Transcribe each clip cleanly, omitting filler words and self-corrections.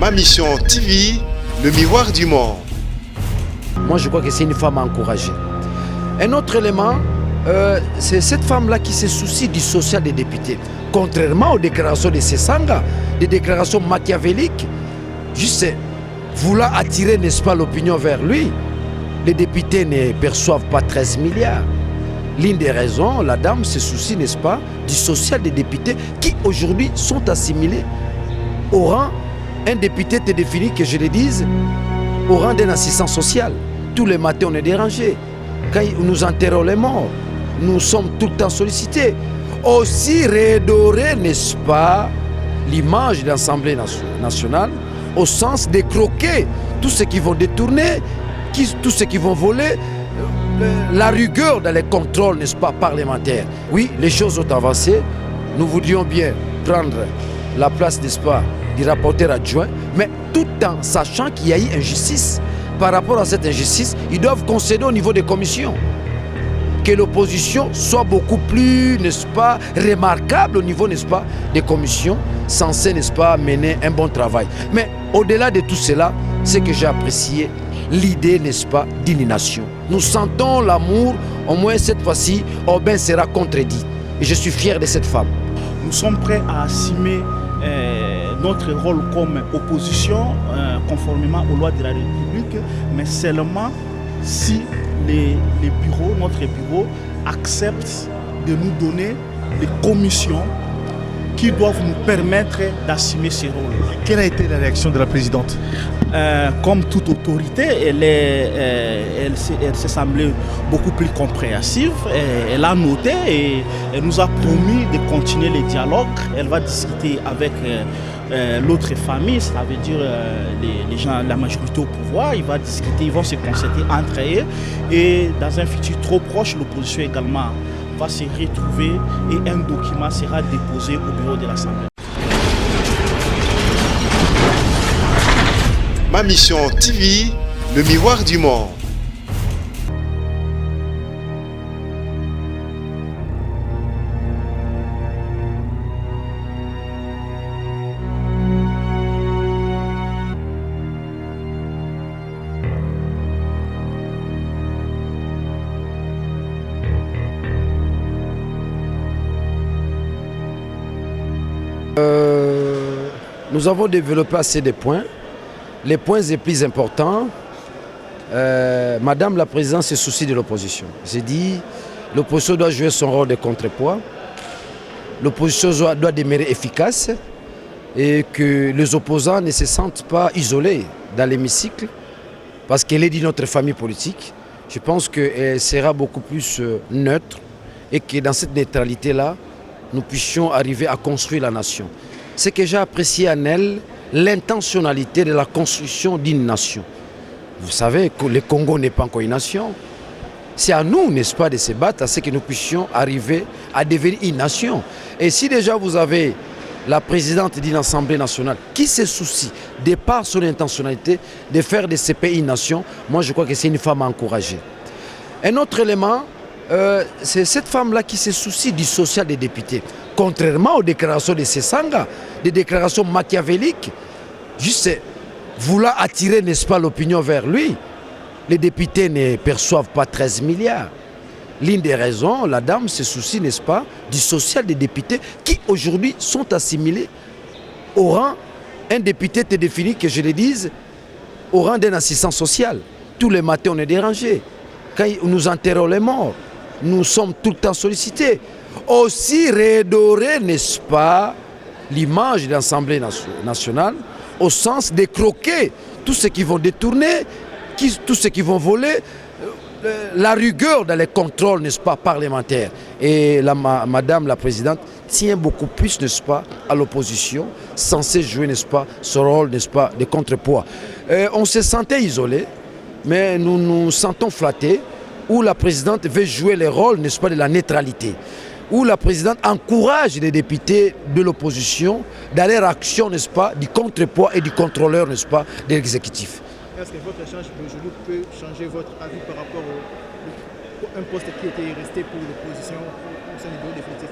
Ma Mission TV, le miroir du monde. Moi, je crois que c'est une femme à encourager. Un autre élément, c'est cette femme-là qui se soucie du social des députés. Contrairement aux déclarations de Sesanga, des déclarations machiavéliques, juste vouloir attirer, n'est-ce pas, l'opinion vers lui. Les députés ne perçoivent pas 13 milliards. L'une des raisons, la dame se soucie, n'est-ce pas, du social des députés qui aujourd'hui sont assimilés au rang. Un député te définit, que je le dise, au rang d'un assistant social. Tous les matins, on est dérangé. Quand nous enterrons les morts, nous sommes tout le temps sollicités. Aussi redorer, n'est-ce pas, l'image de l'Assemblée nationale, au sens de croquer tous ceux qui vont détourner, tous ceux qui vont voler, la rigueur dans les contrôles, n'est-ce pas, parlementaires. Oui, les choses ont avancé. Nous voudrions bien prendre la place, n'est-ce pas, du rapporteur adjoint, mais tout en sachant qu'il y a eu injustice. Par rapport à cette injustice, ils doivent concéder au niveau des commissions. Que l'opposition soit beaucoup plus, n'est-ce pas, remarquable au niveau, n'est-ce pas, des commissions, censées, n'est-ce pas, mener un bon travail. Mais au-delà de tout cela, c'est que j'ai apprécié l'idée, n'est-ce pas, d'une nation. Nous sentons l'amour, au moins cette fois-ci, Aubin sera contredit. Et je suis fier de cette femme. Nous sommes prêts à assumer notre rôle comme opposition, conformément aux lois de la République, mais seulement si notre bureau accepte de nous donner des commissions qui doivent nous permettre d'assumer ces rôles. Quelle a été la réaction de la présidente? Comme toute autorité, elle s'est semblée beaucoup plus compréhensive. Elle a noté et elle nous a promis de continuer les dialogues. Elle va discuter avec l'autre famille, ça veut dire les gens, la majorité au pouvoir. Ils vont se concerter entre eux. Et dans un futur trop proche, l'opposition également va se retrouver et un document sera déposé au bureau de l'Assemblée. Ma Mission TV, le miroir du monde. Nous avons développé assez de points. Les points les plus importants, Madame la Présidente se soucie de l'opposition. J'ai dit, l'opposition doit jouer son rôle de contrepoids. L'opposition doit demeurer efficace et que les opposants ne se sentent pas isolés dans l'hémicycle parce qu'elle est de notre famille politique. Je pense qu'elle sera beaucoup plus neutre et que dans cette neutralité-là, nous puissions arriver à construire la nation. Ce que j'ai apprécié en elle, l'intentionnalité de la construction d'une nation. Vous savez que le Congo n'est pas encore une nation. C'est à nous, n'est-ce pas, de se battre à ce que nous puissions arriver à devenir une nation. Et si déjà vous avez la présidente d'une Assemblée nationale qui se soucie, de par son intentionnalité, de faire de ce pays une nation, moi je crois que c'est une femme à encourager. Un autre élément, c'est cette femme-là qui se soucie du social des députés. Contrairement aux déclarations de Sesanga, des déclarations machiavéliques, juste vouloir attirer, n'est-ce pas, l'opinion vers lui. Les députés ne perçoivent pas 13 milliards. L'une des raisons, la dame se soucie, n'est-ce pas, du social des députés qui aujourd'hui sont assimilés au rang. Un député te définit, que je le dise, au rang d'un assistant social. Tous les matins, on est dérangé. Quand nous enterrons les morts, nous sommes tout le temps sollicités. Aussi redorer, n'est-ce pas, l'image de l'Assemblée nationale au sens de croquer tous ceux qui vont détourner, tous ceux qui vont voler, la rigueur dans les contrôles, n'est-ce pas, parlementaires. Et Madame la Présidente tient beaucoup plus, n'est-ce pas, à l'opposition, censée jouer, n'est-ce pas, ce rôle, n'est-ce pas, de contrepoids. On se sentait isolé, mais nous nous sentons flattés, où la Présidente veut jouer le rôle, n'est-ce pas, de la neutralité, où la Présidente encourage les députés de l'opposition dans leur action, n'est-ce pas, du contrepoids et du contrôleur, n'est-ce pas, de l'exécutif. Est-ce que votre échange d'aujourd'hui peut changer votre avis par rapport à un poste qui était resté pour l'opposition au sein du bureau définitif?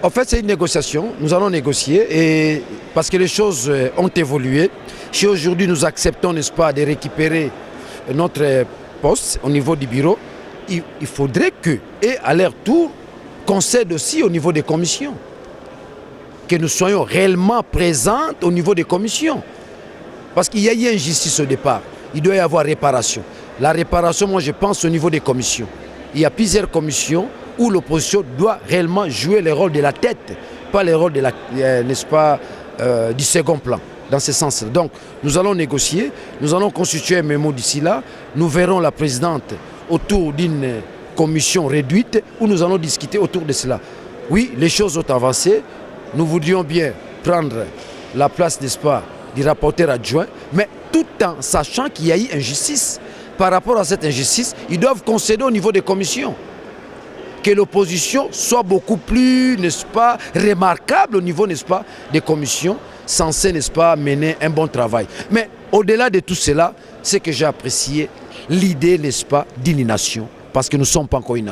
En fait, c'est une négociation. Nous allons négocier et parce que les choses ont évolué. Si aujourd'hui nous acceptons, n'est-ce pas, de récupérer notre poste au niveau du bureau, il faudrait que, et à leur tour, concède aussi au niveau des commissions. Que nous soyons réellement présents au niveau des commissions. Parce qu'il y a eu injustice au départ. Il doit y avoir réparation. La réparation, moi je pense au niveau des commissions. Il y a plusieurs commissions où l'opposition doit réellement jouer le rôle de la tête, pas le rôle de n'est-ce pas, du second plan, dans ce sens-là. Donc, nous allons négocier, nous allons constituer un mémo d'ici là, nous verrons la présidente autour d'une commission réduite où nous allons discuter autour de cela. Oui, les choses ont avancé, nous voudrions bien prendre la place, n'est-ce pas, du rapporteur adjoint, mais tout en sachant qu'il y a eu injustice. Par rapport à cette injustice, ils doivent concéder au niveau des commissions. Que l'opposition soit beaucoup plus, n'est-ce pas, remarquable au niveau, n'est-ce pas, des commissions censées, n'est-ce pas, mener un bon travail. Mais au-delà de tout cela, c'est que j'ai apprécié l'idée, n'est-ce pas, d'une nation. Parce que nous ne sommes pas encore une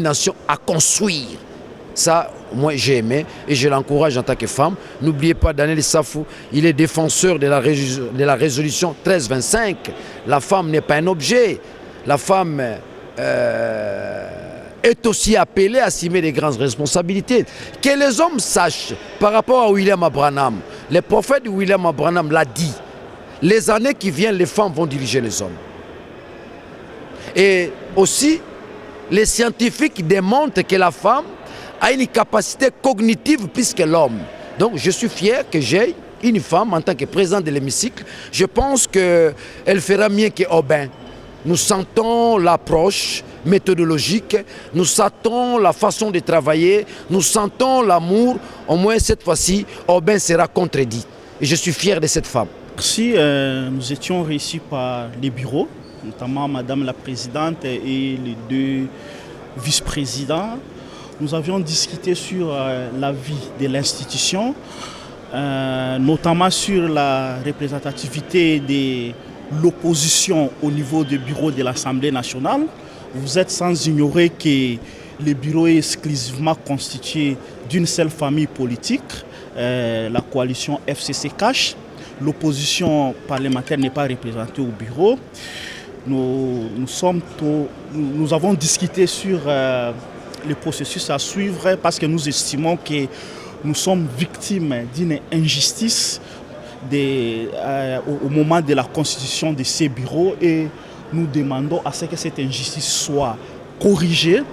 nation à construire. Ça, moi, j'ai aimé et je l'encourage en tant que femme. N'oubliez pas, Daniel Safou, il est défenseur de la résolution 1325. La femme n'est pas un objet. La femme est aussi appelée à assumer des grandes responsabilités. Que les hommes sachent, par rapport à William Abraham, le prophète William Abraham l'a dit, les années qui viennent, les femmes vont diriger les hommes. Et aussi, les scientifiques démontrent que la femme a une capacité cognitive plus que l'homme. Donc je suis fier que j'ai une femme en tant que présidente de l'hémicycle. Je pense qu'elle fera mieux que Aubin. Nous sentons l'approche méthodologique, nous sentons la façon de travailler, nous sentons l'amour. Au moins cette fois-ci, Aubin sera contredit. Et je suis fier de cette femme. Merci, nous étions réussis par les bureaux, notamment Madame la Présidente et les deux vice-présidents. Nous avions discuté sur la vie de l'institution, notamment sur la représentativité de l'opposition au niveau du bureau de l'Assemblée nationale. Vous êtes sans ignorer que le bureau est exclusivement constitué d'une seule famille politique, la coalition FCC-CACH. L'opposition parlementaire n'est pas représentée au bureau. Nous avons discuté sur le processus à suivre parce que nous estimons que nous sommes victimes d'une injustice au moment de la constitution de ces bureaux et nous demandons à ce que cette injustice soit corrigée.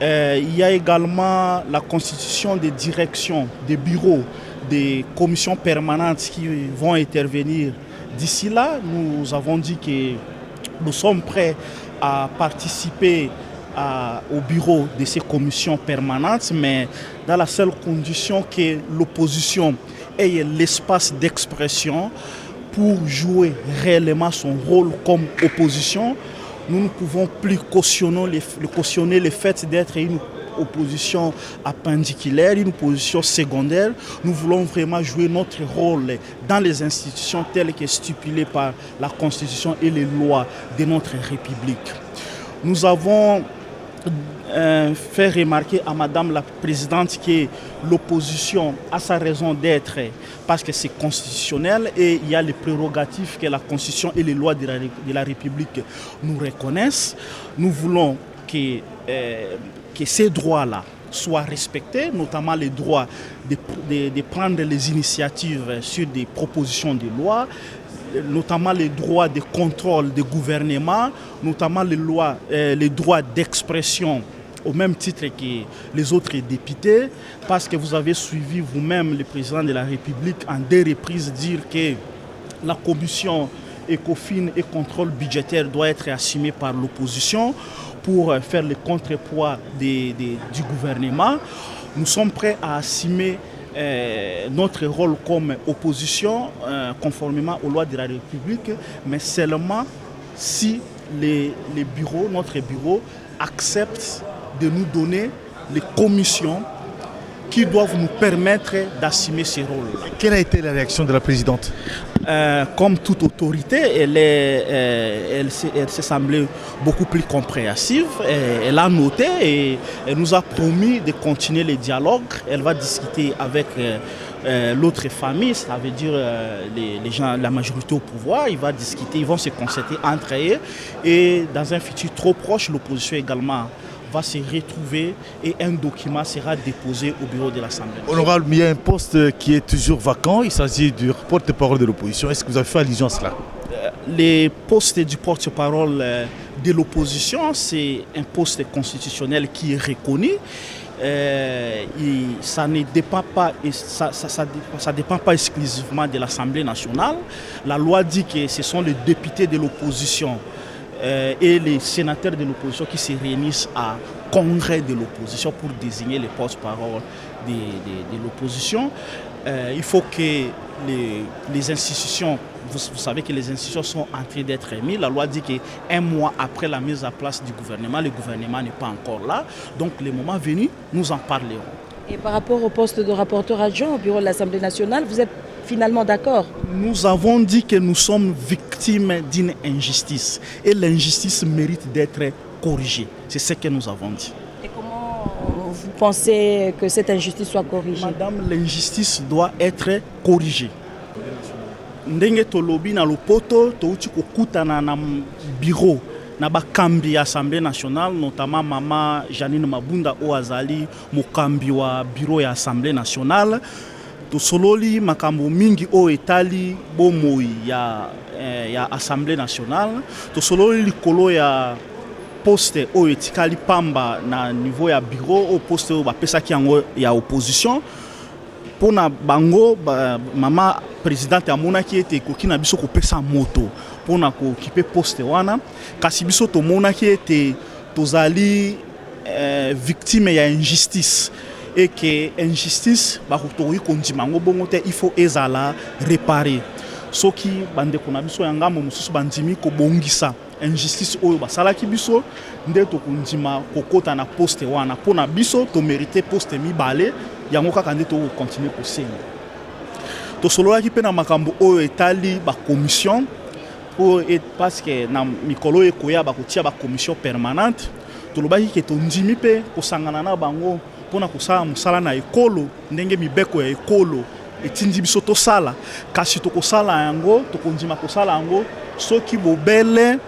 Il y a également la constitution des directions, des bureaux, des commissions permanentes qui vont intervenir. D'ici là, nous avons dit que nous sommes prêts à participer au bureau de ces commissions permanentes, mais dans la seule condition que l'opposition ait l'espace d'expression pour jouer réellement son rôle comme opposition. Nous ne pouvons plus cautionner le fait d'être une opposition appendiculaire, une opposition secondaire. Nous voulons vraiment jouer notre rôle dans les institutions telles que stipulées par la Constitution et les lois de notre République. Nous avons fait remarquer à Madame la Présidente que l'opposition a sa raison d'être parce que c'est constitutionnel et il y a les prérogatives que la Constitution et les lois de la République nous reconnaissent. Nous voulons que ces droits-là soient respectés, notamment les droits de prendre les initiatives sur des propositions de loi, notamment les droits de contrôle du gouvernement, notamment les droits d'expression au même titre que les autres députés, parce que vous avez suivi vous-même le président de la République en 2 reprises dire que la commission ECOFIN et contrôle budgétaire doit être assumée par l'opposition pour faire le contrepoids du gouvernement. Nous sommes prêts à assumer notre rôle comme opposition conformément aux lois de la République, mais seulement si notre bureau accepte de nous donner les commissions qui doivent nous permettre d'assumer ces rôles-là. Quelle a été la réaction de la présidente? Comme toute autorité, elle s'est semblée beaucoup plus compréhensive. Elle a noté et elle nous a promis de continuer les dialogues. Elle va discuter avec l'autre famille, ça veut dire les gens, la majorité au pouvoir. Ils vont se concerter entre eux. Et dans un futur trop proche, l'opposition également va se retrouver et un document sera déposé au bureau de l'Assemblée. Honorable, il y a un poste qui est toujours vacant. Il s'agit du porte-parole de l'opposition. Est-ce que vous avez fait allusion à cela? Les postes du porte-parole de l'opposition, c'est un poste constitutionnel qui est reconnu. Ça ne dépend pas, ça dépend pas exclusivement de l'Assemblée nationale. La loi dit que ce sont les députés de l'opposition et les sénateurs de l'opposition qui se réunissent à congrès de l'opposition pour désigner les porte-parole de l'opposition. Il faut que les institutions, vous savez que les institutions sont en train d'être émises. La loi dit qu'un mois après la mise en place du gouvernement, le gouvernement n'est pas encore là. Donc le moment venu, nous en parlerons. Et par rapport au poste de rapporteur adjoint au bureau de l'Assemblée nationale, vous êtes finalement d'accord? Nous avons dit que nous sommes victimes d'une injustice et l'injustice mérite d'être corrigée. C'est ce que nous avons dit. Et comment vous pensez que cette injustice soit corrigée? Madame, l'injustice doit être corrigée. Ndenge tolobi na lopoto touti kokutana na bureau na bakambi ya Assemblée nationale, notamment Mama Janine Mabunda Oazali, mokambi wa bureau ya Assemblée nationale. Tosololi makambo mingi o etali bomoi ya Assemblée nationale. Tosololi likolo ya poste o etikali pamba na niveau ya bureau o poste o bapesaki yango ya opposition. Pona bango mama présidente amonaki ete koki na biso kopesa moto pona ko kipe poste wana kasi biso tomonaki ete tozali victime ya injustice et que injustice bakotoki kondima ngo bongo te, il faut ezala réparer soki bandeko na biso ya ngambo mosusu bandimi kobongisa injustice oyo basalaki biso nde tokondima kokota na poste wana pona biso to mériter poste mibale yango kaka nde tokokontinue kosenga. Tosololaki mpe na makambo oyo etali bacommission parce que na mikolo ekoya bakotia bacommission permanente tolobaki ke tondimi mpe kosangana na bango mpona kosala mosala na ekolo ndenge mibeko ya ekolo etindi biso tosala kasi tokosala yango tokondima kosala yango soki bobele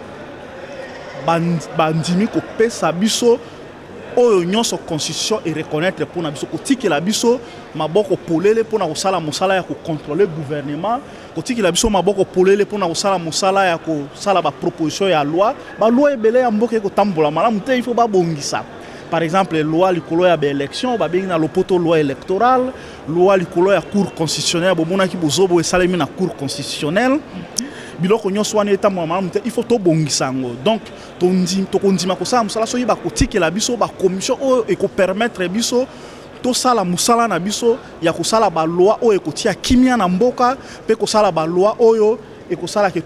bandimi kopesa biso oyo nyonso constitution et reconnaître mpona biso kotikela biso maboko polele mpona kosala mosala ya kocontrôler gouvernement, kotikela biso maboko polele mpona kosala mosala ya kosala baproposition ya loi baloi ebele ya mboka ekotambola malamu te, il faut babongisa. Par exemple, loi likolo ya élection, babengi na lopoto loi électorale, loi likolo ya cour constitutionnelle, bomonaki bozobo esalemi na cour constitutionnelle. Biloko nyonso wana etambola malamu te, il faut tobongisa yango. Donc tokondima kosala mosala soki bakotikela biso bacommission oyo ekopermettre biso tosala mosala na biso ya kosala baloi oyo ekotia kimia na mboka mpe kosala baloi oyo ekosala ke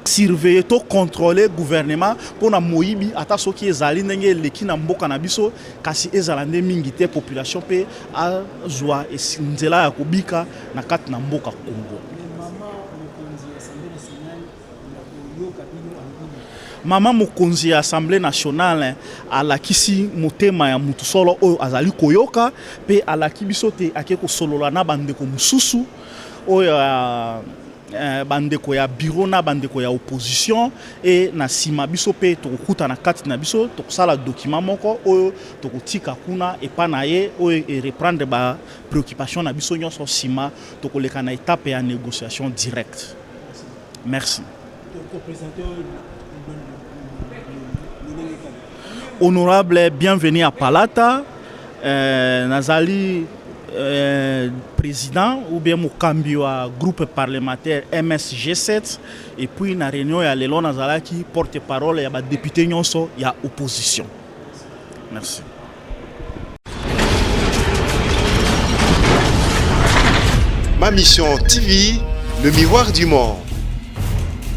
surveiller, to contrôler gouvernement pour na moyibi ata soki ezali ndenge eleki na mboka na biso kasi ezala nde mingi te population pe azwa nzela ya kobika na kati na mboka Kongo. Mama mokonzi ya Assemblée nationale alakisi motema ya mutu solo oyo azali koyoka pe alaki biso te ake kosolola na bandeko mususu oyo bandeko ya bureau na bandeko ya opposition et na sima biso pe tokokuta na kati na biso tokosala document moko oyo tokotika kuna epa na ye oyo reprendre ba préoccupation na biso nyonso sima tokoleka na étape ya négociation directe. Merci. Honorable, bienvenue à Palata. Nazali président ou bien mokambi wa groupe parlementaire MSG7 et puis na réunion ya lelo nazalaki porte-parole ya ba député nyonso ya opposition. Merci. Ma mission TV, le miroir du monde.